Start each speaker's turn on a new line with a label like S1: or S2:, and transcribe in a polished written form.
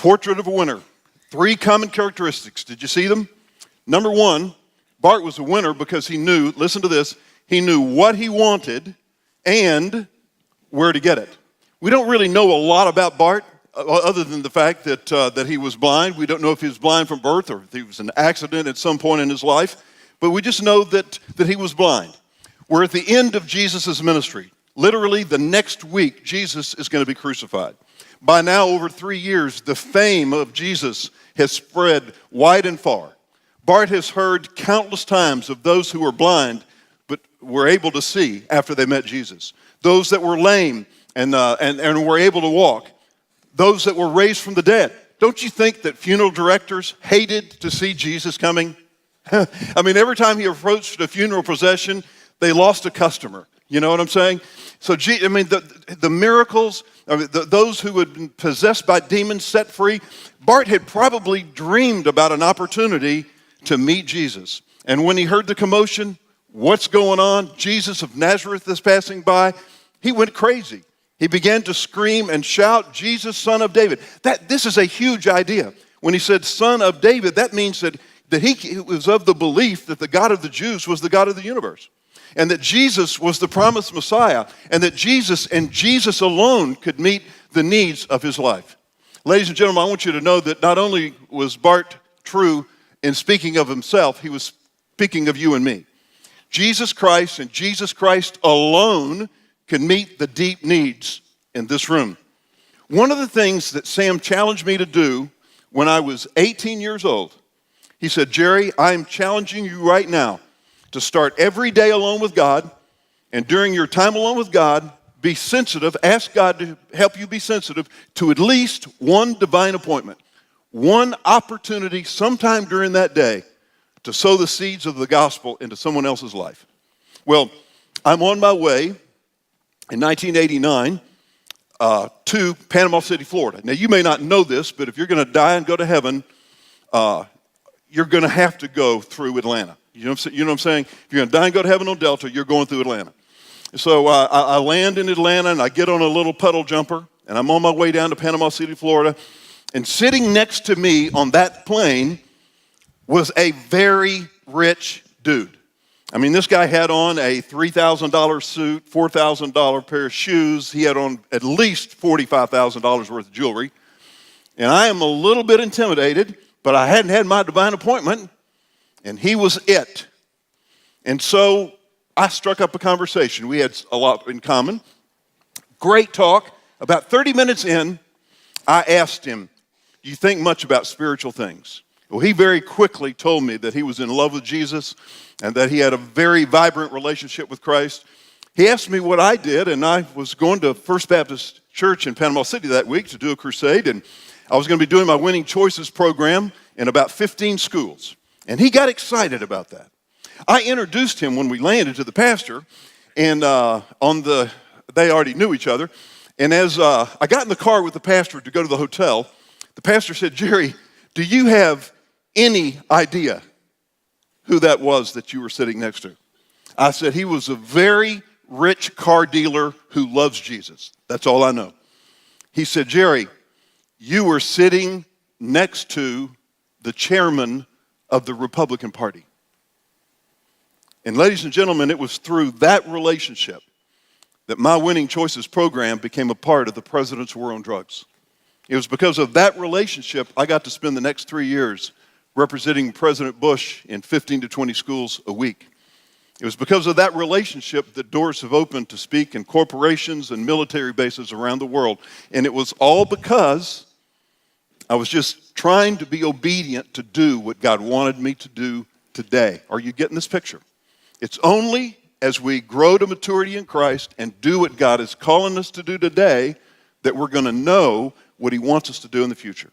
S1: Portrait of a winner. 3 common characteristics. Did you see them? Number 1, Bart was a winner because he knew, listen to this, he knew what he wanted and where to get it. We don't really know a lot about Bart other than the fact that he was blind. We don't know if he was blind from birth or if he was an accident at some point in his life, but we just know that he was blind. We're at the end of Jesus' ministry. Literally, the next week, Jesus is going to be crucified. By now, over 3 years, the fame of Jesus has spread wide and far. Bart has heard countless times of those who were blind but were able to see after they met Jesus. Those that were lame and were able to walk. Those that were raised from the dead. Don't you think that funeral directors hated to see Jesus coming? I mean, every time he approached a funeral procession, they lost a customer. You know what I'm saying? So, the miracles, those who had been possessed by demons set free, Bart had probably dreamed about an opportunity to meet Jesus. And when he heard the commotion, what's going on? Jesus of Nazareth is passing by. He went crazy. He began to scream and shout, Jesus, Son of David. This is a huge idea. When he said Son of David, that means that he was of the belief that the God of the Jews was the God of the universe. And that Jesus was the promised Messiah. And that Jesus and Jesus alone could meet the needs of his life. Ladies and gentlemen, I want you to know that not only was Bart true in speaking of himself, he was speaking of you and me. Jesus Christ and Jesus Christ alone can meet the deep needs in this room. One of the things that Sam challenged me to do when I was 18 years old, he said, Jerry, I'm challenging you right now to start every day alone with God, and during your time alone with God, be sensitive, ask God to help you be sensitive to at least one divine appointment, one opportunity sometime during that day to sow the seeds of the gospel into someone else's life. Well, I'm on my way in 1989 to Panama City, Florida. Now, you may not know this, but if you're going to die and go to heaven, you're going to have to go through Atlanta. You know what I'm saying? If you're going to die and go to heaven on Delta, you're going through Atlanta. So I land in Atlanta, and I get on a little puddle jumper, and I'm on my way down to Panama City, Florida. And sitting next to me on that plane was a very rich dude. I mean, this guy had on a $3,000 suit, $4,000 pair of shoes. He had on at least $45,000 worth of jewelry. And I am a little bit intimidated, but I hadn't had my divine appointment, and he was it. And so I struck up a conversation. We had a lot in common. Great talk. About 30 minutes in, I asked him, do you think much about spiritual things? Well, he very quickly told me that he was in love with Jesus and that he had a very vibrant relationship with Christ. He asked me what I did, and I was going to First Baptist Church in Panama City that week to do a crusade, and I was going to be doing my Winning Choices program in about 15 schools. And he got excited about that. I introduced him when we landed to the pastor, and they already knew each other. And as I got in the car with the pastor to go to the hotel, the pastor said, Jerry, do you have any idea who that was that you were sitting next to? I said, he was a very rich car dealer who loves Jesus. That's all I know. He said, Jerry, you were sitting next to the chairman of the Republican Party. And ladies and gentlemen, it was through that relationship that my Winning Choices program became a part of the President's War on Drugs. It was because of that relationship I got to spend the next 3 years representing President Bush in 15 to 20 schools a week. It was because of that relationship that doors have opened to speak in corporations and military bases around the world. And it was all because I was just trying to be obedient to do what God wanted me to do today. Are you getting this picture? It's only as we grow to maturity in Christ and do what God is calling us to do today that we're going to know what he wants us to do in the future.